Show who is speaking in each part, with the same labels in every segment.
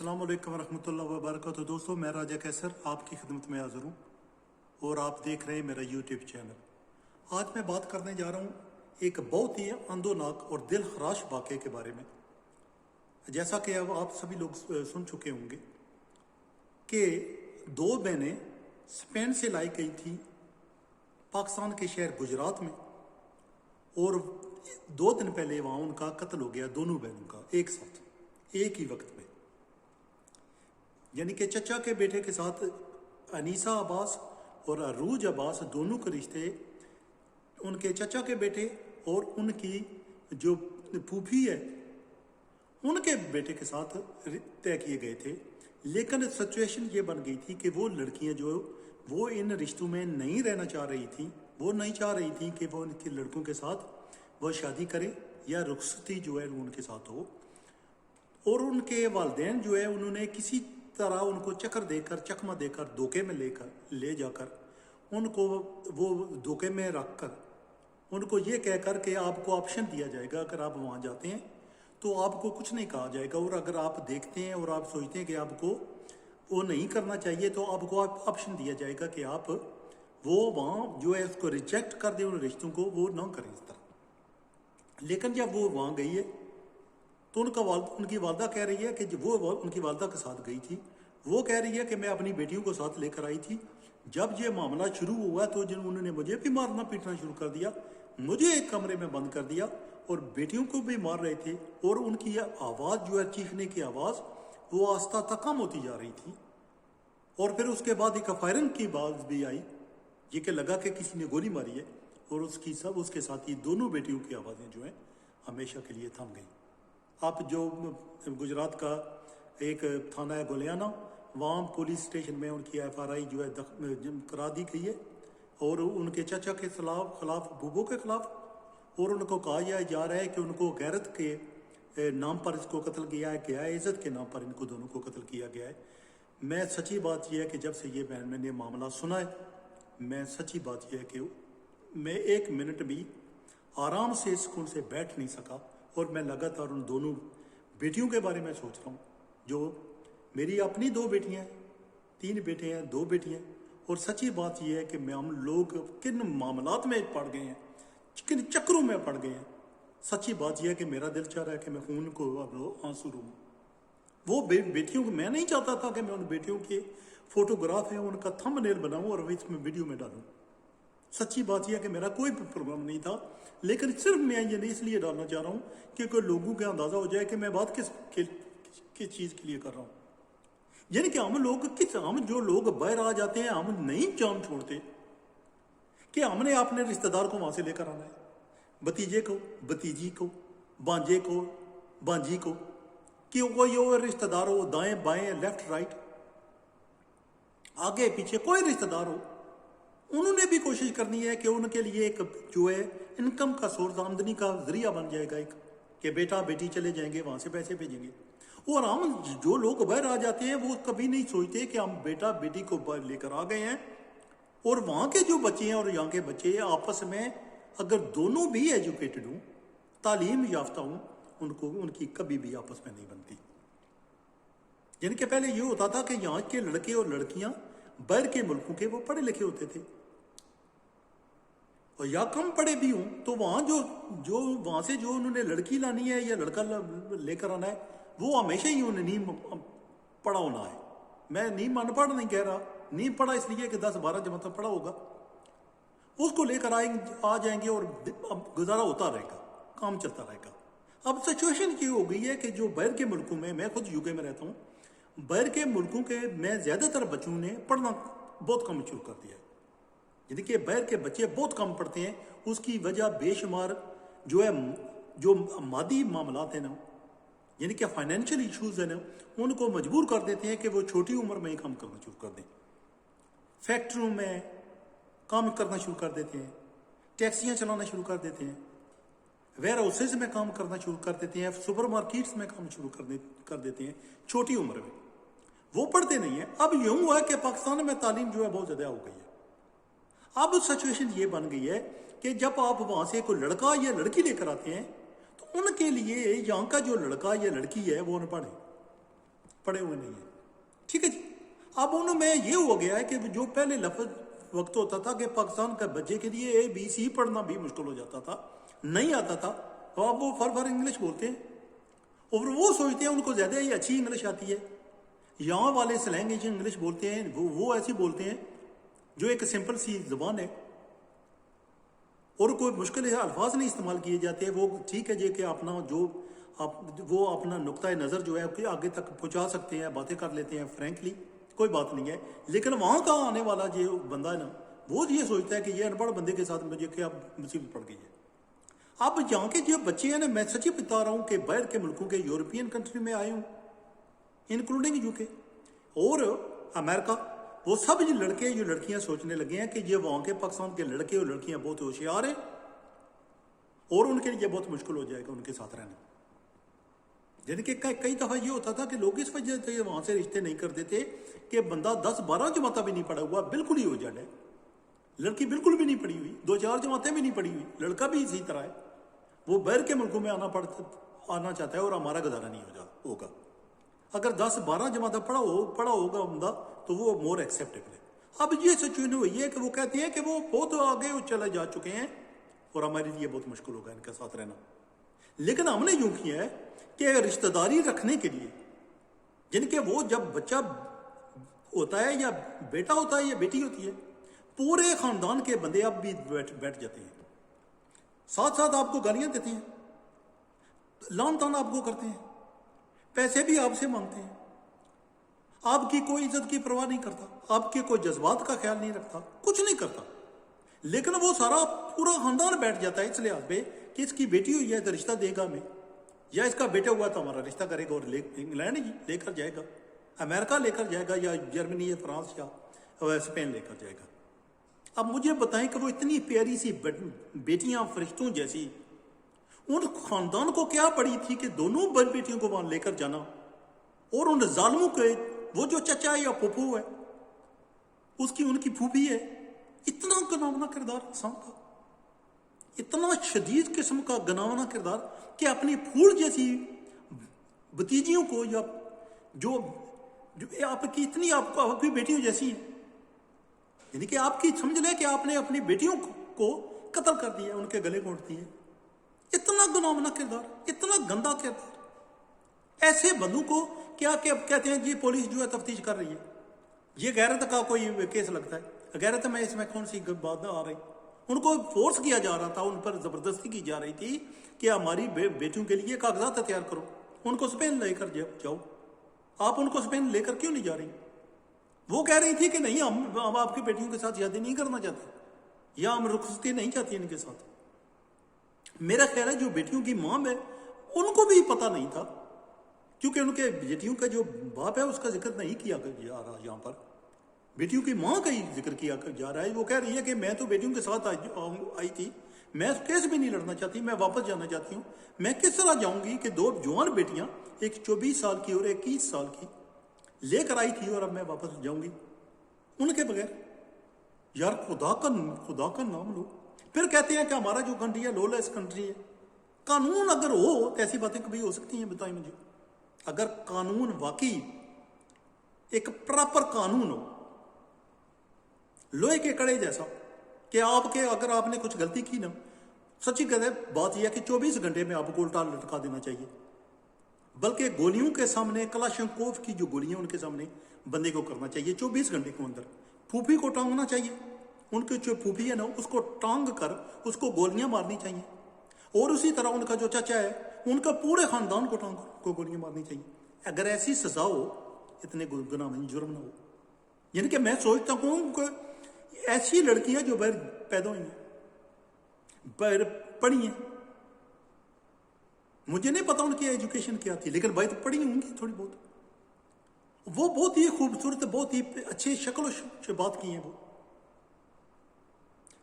Speaker 1: अस्सलाम वालेकुम रहमतुल्लाहि व बरकातहू। दोस्तों, मैं राजा कैसर आपकी खिदमत में हाज़िर हूँ और आप देख रहे हैं मेरा यूट्यूब चैनल। आज मैं बात करने जा रहा हूँ एक बहुत ही अंदोनाक और दिल खराश वाक़े के बारे में। जैसा कि अब आप सभी लोग सुन चुके होंगे कि दो बहनें स्पेन से लाई गई थी पाकिस्तान के शहर गुजरात में, और 2 दिन पहले वहाँ उनका कत्ल हो गया, दोनों बहनों का एक साथ एक ही वक्त में। यानी कि चचा के बेटे के साथ अनीसा अब्बास और अरूज अब्बास दोनों के रिश्ते उनके चचा के बेटे और उनकी जो फूफी है उनके बेटे के साथ तय किए गए थे। लेकिन सिचुएशन ये बन गई थी कि वो लड़कियां जो वो इन रिश्तों में नहीं रहना चाह रही थी, वो नहीं चाह रही थी कि वो उनके लड़कों के साथ वो शादी करे या रुखसती जो है उनके साथ हो। और उनके वालिदैन जो है उन्होंने किसी तरह उनको चकमा देकर धोखे में ले जाकर उनको वो धोखे में रख कर उनको ये कहकर कि आपको ऑप्शन दिया जाएगा, अगर आप वहाँ जाते हैं तो आपको कुछ नहीं कहा जाएगा, और अगर आप देखते हैं और आप सोचते हैं कि आपको वो नहीं करना चाहिए तो आपको ऑप्शन दिया जाएगा कि आप वो वहाँ जो है उसको रिजेक्ट कर दें, उन रिश्तों को वो ना करें इस तरह। लेकिन जब वो वहाँ गई है तो उनकी वालदा कह रही है कि वो उनकी वालदा के साथ गई थी, वो कह रही है कि मैं अपनी बेटियों को साथ लेकर आई थी। जब ये मामला शुरू हुआ तो उन्होंने मुझे भी मारना पीटना शुरू कर दिया, मुझे एक कमरे में बंद कर दिया और बेटियों को भी मार रहे थे, और उनकी आवाज़ जो है चीखने की आवाज़ वो आस्ता तक कम होती जा रही थी। और फिर उसके बाद एक फायरिंग की आवाज़ भी आई, ये कि लगा कि किसी ने गोली मारी है, और उसके साथ ही दोनों बेटियों की आवाज़ें जो हैं हमेशा के लिए थम गई। आप जो गुजरात का एक थाना है गोलियाना, वहाँ पुलिस स्टेशन में उनकी FRI जो है करा दी गई है, और उनके चाचा के खिलाफ बूबो के खिलाफ, और उनको कहा जा रहा है कि उनको गैरत के नाम पर इसको कत्ल किया गया है, इज़्ज़त के नाम पर इनको दोनों को कत्ल किया गया है। मैं सच्ची बात यह है कि जब से ये बहन मैंने मामला सुना है, मैं सच्ची बात यह है कि मैं 1 मिनट भी आराम से सुकून से बैठ नहीं सका, और मैं लगातार उन दोनों बेटियों के बारे में सोच रहा हूँ। जो मेरी अपनी 2 बेटियाँ हैं, 3 बेटे हैं, 2 बेटियाँ, और सच्ची बात यह है कि हम लोग किन मामलात में पड़ गए हैं, किन चक्रों में पड़ गए हैं। सच्ची बात यह है कि मेरा दिल चाह रहा है कि मैं खून को अब आंसू रूँ। वो बेटियों को मैं नहीं चाहता था कि मैं उन बेटियों के फोटोग्राफ है उनका थंबनेल बनाऊँ और इसमें वीडियो में डालूँ। सच्ची बात यह है कि मेरा कोई प्रोग्राम नहीं था, लेकिन सिर्फ मैं ये नहीं इसलिए डालना चाह रहा हूँ कि कोई लोगों को अंदाज़ा हो जाए कि मैं बात किस चीज़ के लिए कर रहा हूँ। यानी कि हम जो लोग बाहर आ जाते हैं, हम नहीं जान छोड़ते कि हमने अपने रिश्तेदार को वहाँ से लेकर आना है, भतीजे को, भतीजी को, भांजे को, भांजी को, कि कोई और रिश्तेदार हो, दाएं बाएं लेफ्ट राइट आगे पीछे कोई रिश्तेदार हो, उन्होंने भी कोशिश करनी है कि उनके लिए एक जो है इनकम का सोर्स, आमदनी का जरिया बन जाएगा एक, कि बेटा बेटी चले जाएंगे वहाँ से पैसे भेजेंगे। और हम जो लोग बाहर आ जाते हैं वो कभी नहीं सोचते कि हम बेटा बेटी को बाहर लेकर आ गए हैं, और वहाँ के जो बच्चे हैं और यहाँ के बच्चे आपस में अगर दोनों भी एजुकेटेड हों, तालीम याफ्ता हों, उनकी कभी भी आपस में नहीं बनती। यानी कि पहले ये होता था कि यहाँ के लड़के और लड़कियाँ बाहर के मुल्कों के वो पढ़े लिखे होते थे, और या कम पढ़े भी हों तो वहाँ जो वहाँ से जो उन्होंने लड़की लानी है या लड़का लेकर आना है, वो हमेशा ही उन्हें नहीं पढ़ा होना है। मैं नहीं अनपढ़ नहीं कह रहा, नहीं पढ़ा इसलिए कि 10-12 जमात पढ़ा होगा, उसको लेकर आ जाएंगे और अब गुजारा होता रहेगा, काम चलता रहेगा। अब सिचुएशन ये हो गई है कि जो बाहर के मुल्कों में, मैं खुद यूके में रहता हूँ, बाहर के मुल्कों के में ज़्यादातर बच्चों ने पढ़ना बहुत कम शुरू कर दिया है। यानी कि बाहर के बच्चे बहुत कम पढ़ते हैं। उसकी वजह बेशुमार जो है जो मादी मामलात हैं ना, यानी कि फाइनेंशियल इश्यूज़ हैं ना, उनको मजबूर कर देते हैं कि वो छोटी उम्र में ही काम करना शुरू कर दें। फैक्ट्रियों में काम करना शुरू कर देते हैं, टैक्सियाँ चलाना शुरू कर देते हैं, वेयर हाउसेज में काम करना शुरू कर देते हैं, सुपर मार्केट्स में काम शुरू कर देते हैं छोटी उम्र में। वो पढ़ते नहीं है। अब यूं हुआ है कि पाकिस्तान में तालीम जो है बहुत ज़्यादा हो गई है। अब सिचुएशन ये बन गई है कि जब आप वहाँ से कोई लड़का या लड़की लेकर आते हैं तो उनके लिए यहाँ का जो लड़का या लड़की है वो अनपढ़ है। पढ़े हुए नहीं हैं। ठीक है जी। अब उनमें ये हो गया है कि जो पहले लफ्ज वक्त होता था कि पाकिस्तान का बच्चे के लिए ABC पढ़ना भी मुश्किल हो जाता था, नहीं आता था, तो अब वो फर इंग्लिश बोलते हैं और वो सोचते हैं उनको ज़्यादा ही अच्छी इंग्लिश आती है। यहाँ वाले स्लैंग इंग्लिश बोलते हैं, वो ऐसी बोलते हैं जो एक सिंपल सी ज़बान है और कोई मुश्किल अल्फाज नहीं इस्तेमाल किए जाते। वो ठीक है जी कि अपना जो वो अपना नुक्ता नज़र जो है कि आगे तक पहुँचा सकते हैं, बातें कर लेते हैं फ्रेंकली, कोई बात नहीं है। लेकिन वहाँ का आने वाला जो बंदा है ना, वो ये सोचता है कि ये अनपढ़ बंदे के साथ मुझे क्या मुसीबत पड़ गई है। अब यहाँ के जो बच्चे हैं ना, मैं सच्ची बता रहा हूँ कि बाहर के मुल्कों के यूरोपियन कंट्री में आए हूँ, इंक्लूडिंग UK और अमेरिका, वो सब जो लड़के जो लड़कियां सोचने लगे हैं कि ये वहाँ के पाकिस्तान के लड़के और लड़कियां बहुत होशियार हैं और उनके लिए बहुत मुश्किल हो जाएगा उनके साथ रहना। यानी कि कई दफ़ा ये होता था कि लोग इस वजह से वहाँ से रिश्ते नहीं करते थे कि बंदा 10-12 जमातें भी नहीं पढ़ा हुआ, बिल्कुल ही हो जाए, लड़की बिल्कुल भी नहीं पढ़ी हुई, 2-4 जमातें भी नहीं पढ़ी हुई, लड़का भी इसी तरह है, वो बाहर के मुल्कों में आना चाहता है और हमारा गुजारा नहीं होगा। अगर 10-12 जमातें पढ़ा होगा बंदा तो वो मोर एक्सेप्टेबल है। अब ये सिचुएशन हुई है कि वो कहते हैं कि वो बहुत आगे चले जा चुके हैं और हमारे लिए बहुत मुश्किल होगा इनके साथ रहना। लेकिन हमने यूं किया है कि रिश्तेदारी रखने के लिए, जिनके वो जब बच्चा होता है या बेटा होता है या बेटी होती है, पूरे खानदान के बंदे अब भी बैठ जाते हैं, साथ साथ आपको गालियां देते हैं, लान तान आपको करते हैं, पैसे भी आपसे मांगते हैं, आपकी कोई इज्जत की परवाह नहीं करता, आपके कोई जज्बात का ख्याल नहीं रखता, कुछ नहीं करता। लेकिन वो सारा पूरा खानदान बैठ जाता है इस लिहाज पे कि इसकी बेटी हुई है तो रिश्ता देगा हमें, या इसका बेटा हुआ तो हमारा रिश्ता करेगा और इंग्लैंड लेकर जाएगा, अमेरिका लेकर जाएगा, या जर्मनी या फ्रांस या स्पेन लेकर जाएगा। अब मुझे बताएं कि वो इतनी प्यारी सी बेटियां फरिश्तों जैसी, उन खानदान को क्या पड़ी थी कि दोनों बेटियों को वहां लेकर जाना, और उन जालिमों के वो जो चचा है या फूफू है, उसकी उनकी फूफी है, इतना गनावना किरदार इंसान का, इतना शदीद किस्म का गनावना किरदार कि अपनी फूल जैसी भतीजियों को या जो आपकी इतनी आपकी बेटियों जैसी है, यानी कि आपकी समझ लें कि आपने अपनी बेटियों को कत्ल कर दिया, उनके गले घोंट दिए। इतना गनावना किरदार, इतना गंदा किरदार। ऐसे बंदों को क्या कहते हैं जी, पुलिस जो है तफ्तीश कर रही है, ये गैरत का कोई केस लगता है। गैरत में इसमें कौन सी बात आ रही? उनको फोर्स किया जा रहा था, उन पर जबरदस्ती की जा रही थी कि हमारी बेटियों के लिए कागजात तैयार करो, उनको स्पेन लेकर जाओ। आप उनको स्पेन लेकर क्यों नहीं जा रही? वो कह रही थी कि नहीं, हम आपकी बेटियों के साथ शादी नहीं करना चाहते, या हम रुखसती नहीं चाहती इनके साथ। मेरा ख्याल है जो बेटियों की मां है उनको भी पता नहीं था, क्योंकि उनके बेटियों का जो बाप है उसका जिक्र नहीं किया जा रहा, यहाँ पर बेटियों की मां का ही जिक्र किया जा रहा है। वो कह रही है कि मैं तो बेटियों के साथ आई थी, मैं केस भी नहीं लड़ना चाहती, मैं वापस जाना चाहती हूँ। मैं किस तरह जाऊंगी कि दो जवान बेटियां, एक 24 साल की और एक 21 साल की लेकर आई थी, और अब मैं वापस जाऊंगी उनके बगैर? यार खुदा का नाम लो। फिर कहते हैं कि हमारा जो कंट्री है लॉलेस कंट्री है। कानून अगर हो तो ऐसी बातें कभी हो सकती हैं? बताएं मुझे। अगर कानून वाकई एक प्रॉपर कानून हो, लोहे के कड़े जैसा, कि आपके अगर आपने कुछ गलती की ना, सच्ची बात यह है कि 24 घंटे में आपको उल्टा लटका देना चाहिए, बल्कि गोलियों के सामने, कलाशंकोव की जो गोलियां उनके सामने बंदे को करना चाहिए 24 घंटे के अंदर। फूफी को टांगना चाहिए, उनकी जो फूफी है ना उसको टांग कर उसको गोलियां मारनी चाहिए, और उसी तरह उनका जो चाचा है उनका पूरे खानदान को टांग को गोलियां मारनी चाहिए। अगर ऐसी सजा हो, इतने गुनाह जुर्म ना हो। यानी कि मैं सोचता हूँ कि ऐसी लड़कियां जो बाहर पैदा हुई हैं, बाहर पढ़ी हैं, मुझे नहीं पता उनकी एजुकेशन क्या थी, लेकिन बाहर तो पढ़ी होंगी थोड़ी बहुत, वो बहुत ही खूबसूरत, बहुत ही अच्छे शक्ल से बात की हैं, वो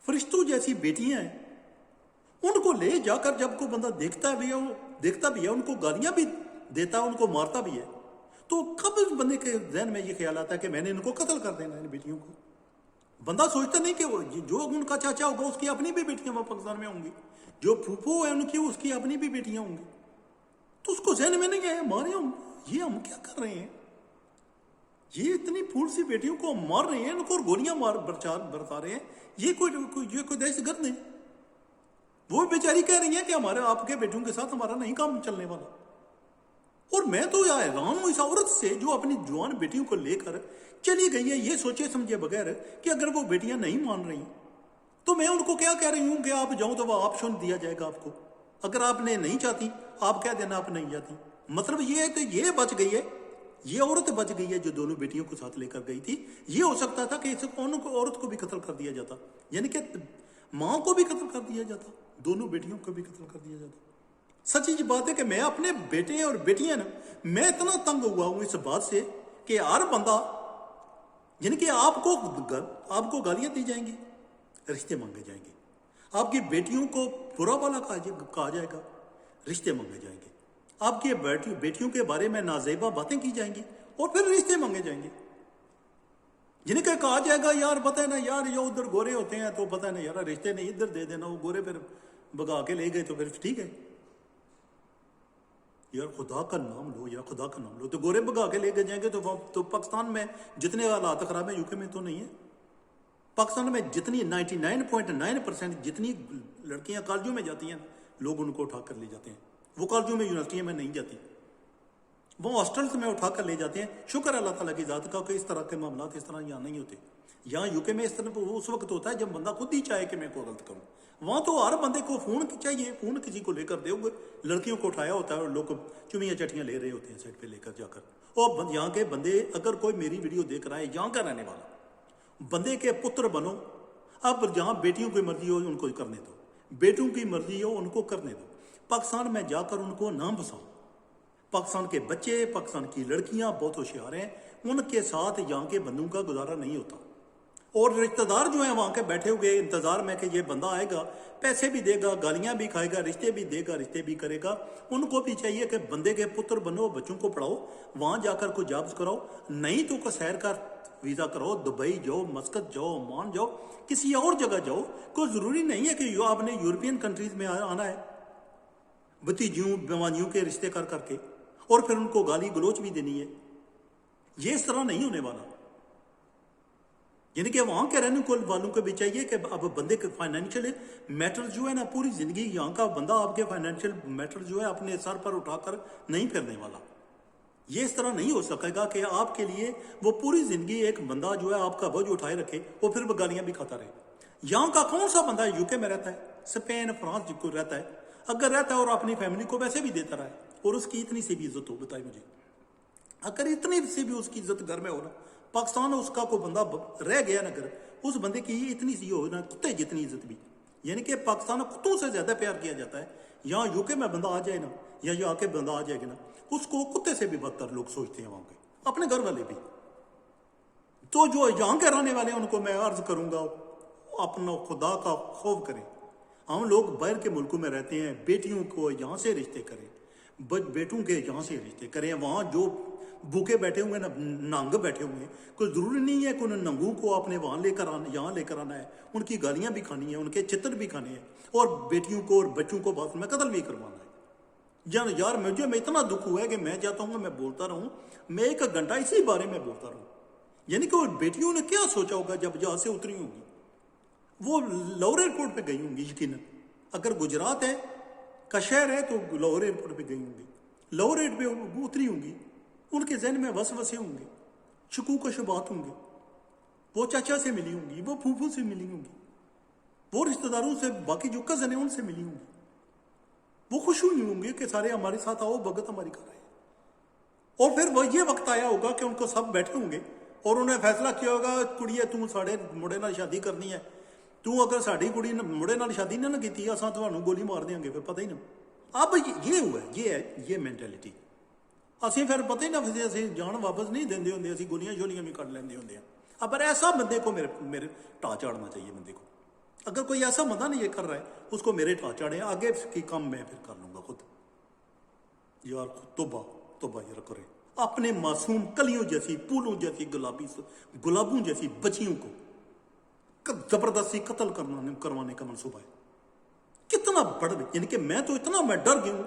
Speaker 1: फरिश्तों जैसी बेटियां हैं। उनको ले जाकर जब कोई बंदा देखता भी है, उनको गालियां भी देता है, उनको मारता भी है, तो कब उस बंदे के जहन में ये ख्याल आता है कि मैंने इनको कत्ल कर देना है, इन बेटियों को? बंदा सोचता नहीं कि जो उनका चाचा होगा उसकी अपनी भी बेटियां वहां पाकिस्तान में होंगी, जो फूफो है उनकी उसकी अपनी भी बेटियां होंगी, तो उसको जहन में नहीं आया मारे हम, ये हम क्या कर रहे हैं? ये इतनी फूल सी बेटियों को मार रहे हैं, इनको गोलियां मार बरसा रहे हैं, ये कोई दहशतगर्द नहीं। वो बेचारी कह रही है कि हमारे आपके बेटियों के साथ हमारा नहीं काम चलने वाला। और मैं तो हैरान हूं इस औरत से जो अपनी जवान बेटियों को लेकर चली गई है, ये सोचे समझे बगैर कि अगर वो बेटियां नहीं मान रही तो मैं उनको क्या कह रही हूं कि आप जाओ तो वो ऑप्शन दिया जाएगा आपको। अगर आपने नहीं चाहती आप कह देना आप नहीं जाती। मतलब ये है, तो ये बच गई है, ये औरत बच गई है जो दोनों बेटियों को साथ लेकर गई थी। ये हो सकता था कि इस औरत को भी कत्ल कर दिया जाता, यानी कि मां को भी कत्ल कर दिया जाता, दोनों बेटियों को भी कत्ल कर दिया जाता। सच्ची बात है कि मैं अपने बेटे और बेटियां ना, मैं इतना तंग हुआ हूं इस बात से कि हर बंदा, यानी कि आपको गालियां दी जाएंगी, रिश्ते मांगे जाएंगे, आपकी बेटियों को बुरा भला कहा जाएगा, रिश्ते मांगे जाएंगे, आपकी बेटियों के बारे में नाजेबा बातें की जाएंगी और फिर रिश्ते मांगे जाएंगे। जिनके कहा जाएगा यार पता है ना यार, ये उधर गोरे होते हैं तो पता है ना यार रिश्ते नहीं इधर दे देना, वो गोरे फिर भगा के ले गए तो फिर ठीक है। यार खुदा का नाम लो, यार खुदा का नाम लो। तो गोरे भगा के लेके जाएंगे तो पाकिस्तान में जितने हालात खराब है यूके में तो नहीं है। पाकिस्तान में जितनी 99.9% जितनी लड़कियां कॉलेजों में जाती हैं लोग उनको उठा कर ले जाते हैं। वो कॉलेजों में यूनिवर्सिटियों में नहीं जाती, वो हॉस्टल्स में उठा कर ले जाते हैं। शुक्र अल्लाह ताला की ज़ात का कि इस तरह के मामला इस तरह यहाँ नहीं होते। यहाँ यूके में इस तरह उस वक्त होता है जब बंदा खुद ही चाहे कि मैं कोई गलत करूँ। वहाँ तो हर बंदे को फ़ोन चाहिए, फ़ोन किसी को लेकर दोगे, लड़कियों को उठाया होता है और लोग चुमियाँ चटियाँ ले रहे होते हैं साइड पे लेकर जाकर। और यहाँ के बंदे, अगर कोई मेरी वीडियो देख रहा है यहाँ का रहने वाला, बंदे के पुत्र बनो। अब जहाँ बेटियों की मर्जी हो उनको करने दो, बेटों की मर्जी हो उनको करने दो। पाकिस्तान में जाकर उनको नाम बसाओ। पाकिस्तान के बच्चे, पाकिस्तान की लड़कियां बहुत होशियार हैं, उनके साथ यहाँ के बंदों का गुजारा नहीं होता। और रिश्तेदार जो हैं वहाँ के बैठे हुए इंतजार में कि ये बंदा आएगा, पैसे भी देगा, गालियां भी खाएगा, रिश्ते भी देगा, रिश्ते भी करेगा। उनको भी चाहिए कि बंदे के पुत्र बनो, बच्चों को पढ़ाओ, वहाँ जाकर कोई जॉब्स कराओ, नहीं तो कोई सैर का वीज़ा कराओ, दुबई जाओ, मस्कत जाओ, ओमान जाओ, किसी और जगह जाओ। कोई ज़रूरी नहीं है कि आपने यूरोपियन कंट्रीज में आना है भतीजियों बेवानियों के रिश्ते कर करके और फिर उनको गाली गलोच भी देनी है। ये इस तरह नहीं होने वाला। यानी कि वहां के रहने वालों को भी चाहिए कि अब बंदे के फाइनेंशियल मैटर जो है ना, पूरी जिंदगी यहाँ का बंदा आपके फाइनेंशियल मैटर जो है अपने सर पर उठाकर नहीं फिरने वाला। ये इस तरह नहीं हो सकेगा कि आपके लिए वो पूरी जिंदगी एक बंदा जो है आपका बोझ उठाए रखे और फिर वो गालियां भी खाता रहे। यहाँ का कौन सा बंदा यूके में रहता है, स्पेन फ्रांस जिसको रहता है, अगर रहता है और अपनी फैमिली को वैसे भी देता रहा है और उसकी इतनी सी भी इज्जत हो, बताए मुझे, अगर इतनी सी भी उसकी इज्जत घर में हो ना, पाकिस्तान उसका कोई बंदा रह गया ना घर, उस बंदे की इतनी सी हो ना, कुत्ते जितनी इज्जत भी, यानी कि पाकिस्तान में कुत्तों से ज्यादा प्यार किया जाता है। यहाँ यूके में बंदा आ जाए ना, या यहाँ के बंदा आ जाएगा ना, उसको कुत्ते से भी बदतर लोग सोचते हैं वहां के, अपने घर वाले भी। तो जो यहाँ के रहने वाले हैं उनको मैं अर्ज करूंगा अपना खुदा का खौफ करें। हम लोग बाहर के मुल्कों में रहते हैं, बेटियों को यहाँ से रिश्ते करें, बेटों के यहाँ से रिश्ते करें। वहाँ जो भूखे बैठे हुए ना, नंग बैठे हुए हैं, कोई ज़रूरी नहीं है कि उन नंगों को आपने वहाँ लेकर आना, यहाँ लेकर आना है, उनकी गालियाँ भी खानी है, उनके चित्र भी खाने हैं और बेटियों को और बच्चों को बात में कत्ल भी करवाना है। यार मुझे मैं इतना दुख हुआ है कि मैं चाहता हूँ मैं बोलता रहूँ, मैं 1 घंटा इसी बारे में बोलता रहूँ। यानी कि बेटियों ने क्या सोचा होगा जब जहाँ से उतरी होंगी, वो लाहौर एयरपोर्ट पे गई होंगी यकीनन। अगर गुजरात है का शहर है तो लाहौर एयरपोर्ट पे गई होंगी, लाहौर एयरपोर्ट पे उतरी होंगी, उनके जहन में वसवसे होंगे, शकूक व शुबहात होंगे। वो चाचा से मिली होंगी, वो फूफू से मिली होंगी, वो रिश्तेदारों से, बाकी जो कजन है उनसे मिली होंगी। वो खुश हुई होंगे कि सारे हमारे साथ आओ, भगत हमारी कर रहे हैं। और फिर वो ये वक्त आया होगा कि उनको सब बैठे होंगे और उन्हें फैसला किया होगा, कुड़िए तू साढ़े मुंडे नाल शादी करनी है, तू अगर साड़ी कुड़ी मुंडे नाल शादी ना की असां तुहानू गोली मार देंगे, फिर पता ही ना। अब ये हुआ, ये है ये मैंटेलिटी। असीं फिर पता ही ना, फिर असीं जान वापस नहीं देंदे होंदे, असीं गोलियां शोलियां भी कट लेंदे होंदे। अब पर ऐसा बंदे को मेरे टा चाड़ना चाहिए बंदे को। अगर कोई ऐसा बंदा नहीं ये कर रहा है उसको मेरे टा चाड़े, आगे की काम मैं फिर कर लूंगा खुद। यार तोबा तोबा यार करे, अपने मासूम कलियों जैसी, फूलों जैसी, गुलाबों जैसी बच्चियों को जबरदस्ती कत्ल करवाने का मंसूबा है। कितना बड़, यानी कि मैं तो इतना मैं डर गया हूं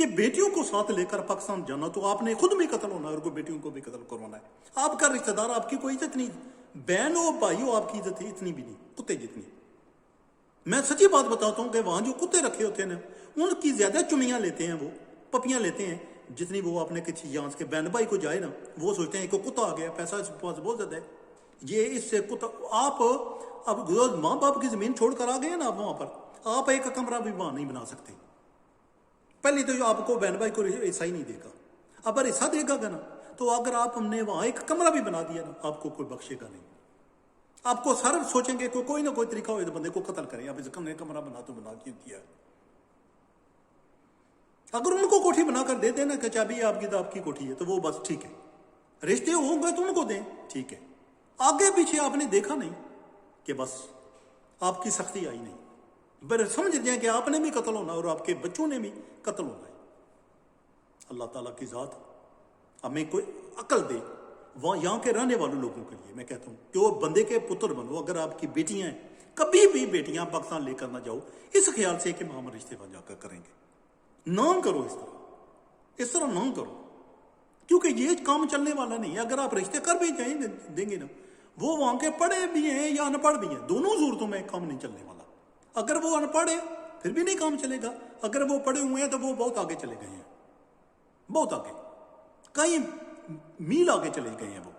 Speaker 1: कि बेटियों को साथ लेकर पाकिस्तान जाना तो आपने खुद भी कत्ल होना है और बेटियों को भी कत्ल करवाना है। आपका रिश्तेदार, आपकी कोई इज्जत नहीं, बहन हो भाई हो, आपकी इज्जत इतनी भी नहीं, कुत्ते जितनी। मैं सच्ची बात बताता हूँ कि वहां जो कुत्ते रखे होते हैं उनकी ज्यादा चुमियां लेते हैं, वो पपियां लेते हैं जितनी वो अपने किसी यहाँ के बहन भाई को जाए ना, वो सोचते हैं कि कुत्ता आ गया, पैसा इसके पास बहुत ज्यादा है, ये इससे कुत्ता। आप अब माँ बाप की जमीन छोड़कर आ गए ना, आप वहां पर आप एक कमरा भी वहां नहीं बना सकते। पहले तो जो आपको बहन भाई को हिस्सा ही नहीं देगा, अगर हिस्सा देगा ना तो अगर आप हमने वहां एक कमरा भी बना दिया ना, आपको कोई बख्शेगा नहीं। आपको सारे सोचेंगे कोई ना कोई तरीका हो तो बंदे को कत्ल करें, आप इस कमरा बना तो बना दिया। अगर उनको कोठी बनाकर दे देना कि चाबी आपकी तो आपकी कोठी है, तो वो बस ठीक है। रिश्ते होंगे तो उनको दें, ठीक है। आगे पीछे आपने देखा नहीं कि बस आपकी सख्ती आई नहीं, पर समझ जाए कि आपने भी कत्ल होना और आपके बच्चों ने भी कत्ल होना है। अल्लाह ताला की जात हमें कोई अकल दे, वहां यहाँ के रहने वाले लोगों के लिए मैं कहता हूँ कि वो बंदे के पुत्र बनो। अगर आपकी बेटियां हैं, कभी भी बेटियां पाकिस्तान लेकर ना जाओ इस ख्याल से कि हम रिश्ते बन जाकर करेंगे, ना करो इस तरह ना करो, क्योंकि ये काम चलने वाला नहीं है। अगर आप रिश्ते कर भी जाएंगे देंगे ना, वो वहां के पढ़े भी हैं या अनपढ़ भी हैं, दोनों सूरतों में काम नहीं चलने वाला। अगर वो अनपढ़ है फिर भी नहीं काम चलेगा, अगर वो पढ़े हुए हैं तो वो बहुत आगे चले गए हैं, बहुत आगे, कई मील आगे चले गए हैं वो।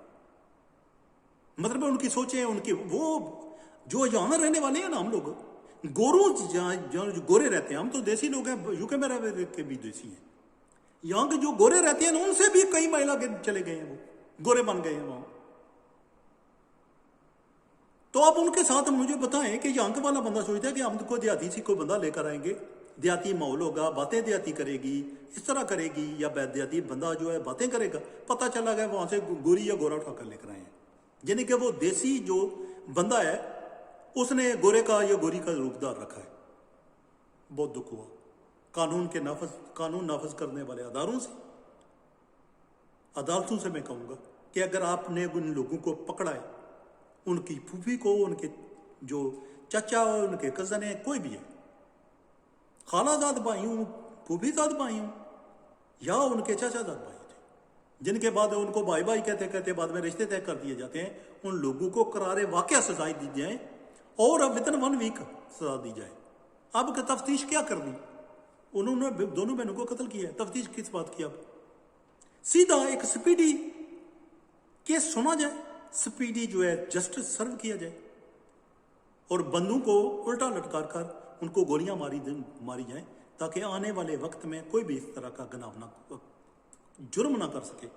Speaker 1: मतलब उनकी सोचें, उनकी वो जो यहाँ रहने वाले हैं ना, हम लोग गोरों जो गोरे रहते हैं, हम तो देसी लोग हैं, यूके में रह के भी देसी हैं। यहाँ के जो गोरे रहते हैं उनसे भी कई माइल आगे चले गए हैं, वो गोरे बन गए हैं वहां। तो आप उनके साथ मुझे बताएं कि यहाँ का वाला बंदा सोचता है कि हम को देहाती सी कोई बंदा लेकर आएंगे, देहाती माहौल होगा, बातें देहाती करेगी, इस तरह करेगी, या देहाती बंदा जो है बातें करेगा। पता चला गया वहां से गोरी या गोरा उठाकर लेकर आए हैं, यानी कि वो देसी जो बंदा है उसने गोरे का या गोरी का रूप धार रखा है। बहुत दुख हुआ कानून नाफज करने वाले अदारों से, अदालतों से मैं कहूंगा कि अगर आपने उन लोगों को पकड़ा है, उनकी फूफी को, उनके जो चाचा हो, उनके कजन है, कोई भी है, खालाजाद भाई हूं, फूफीजाद भाई हूं, या उनके चाचाजाद भाई थे, जिनके बाद उनको भाई भाई कहते कहते बाद में रिश्ते तय कर दिए जाते हैं, उन लोगों को करारे वाकया सजाएं दी जाए और अब विदिन 1 वीक सजा दी जाए। अब तफ्तीश क्या करनी, उन्होंने दोनों बहनों को कत्ल किया है, तफ्तीश किस बात की? अब सीधा एक स्पीडी केस सुना जाए, स्पीडी जो है जस्टिस सर्व किया जाए और बंदों को उल्टा लटकार कर उनको गोलियां मारी जाए, ताकि आने वाले वक्त में कोई भी इस तरह का गुनाह जुर्म ना कर सके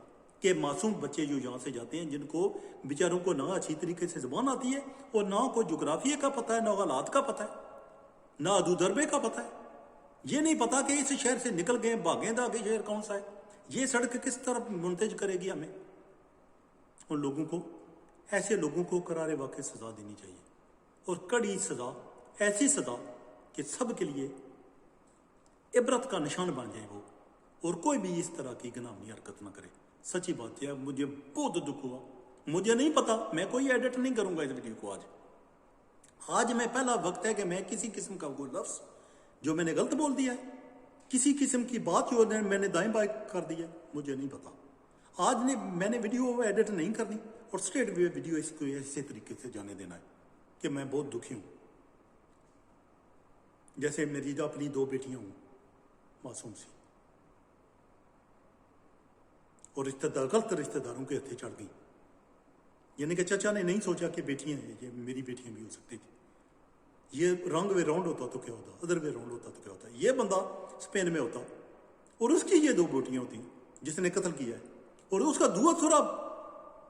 Speaker 1: कि मासूम बच्चे जो यहाँ से जाते हैं, जिनको बेचारों को ना अच्छी तरीके से ज़बान आती है और ना कोई जोग्राफिया का पता है, ना हालात का पता है, ना अदूदरबे का पता है, ये नहीं पता कि इस शहर से निकल गए, भागें आगे शहर कौन सा है, ये सड़क किस तरफ मुंतज करेगी हमें। उन लोगों को, ऐसे लोगों को करारे वाकई सजा देनी चाहिए और कड़ी सजा, ऐसी सजा कि सब के लिए इबरत का निशान बन जाए वो, और कोई भी इस तरह की गुनाहगार हरकत ना करे। सच्ची बात है, मुझे बहुत दुख हुआ, मुझे नहीं पता, मैं कोई एडिट नहीं करूंगा इस वीडियो को। आज मैं पहला वक्त है कि मैं किसी किस्म का कोई लफ्ज जो मैंने गलत बोल दिया है, किसी किस्म की बात जो मैंने दाएं बाएं कर दी है, मुझे नहीं पता। आज ने मैंने वीडियो एडिट नहीं करनी और स्ट्रेट वीडियो इसको ऐसे तरीके से जाने देना है कि मैं बहुत दुखी हूं। जैसे मेरी अपनी 2 बेटियां हूं मासूम सी, और गलत रिश्तेदारों के हथे चढ़ गई, यानी कि चाचा ने नहीं सोचा कि बेटियां हैं, ये मेरी बेटियां भी हो सकती थी। ये रंग वे राउंड होता तो क्या होता, अदर वे राउंड होता तो क्या होता, ये बंदा स्पेन में होता और उसकी ये 2 बेटियां होती जिसने कत्ल किया है, और उसका दूसरा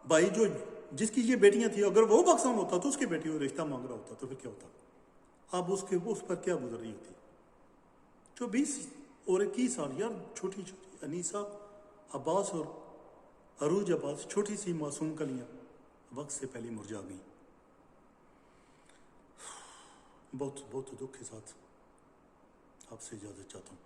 Speaker 1: भाई जो जिसकी ये बेटियां थी, अगर वो पाकिस्तान होता तो उसकी बेटियों रिश्ता मांग रहा होता तो फिर क्या होता। अब उस पर क्या गुजर रही होती। 24 और 21 साल यार, छोटी छोटी अनीसा अब्बास और अरूज अब्बास, छोटी सी मासूम कलियां वक्त से पहले मुरझा गई। बहुत बहुत दुख के साथ आपसे इजाजत चाहता हूँ।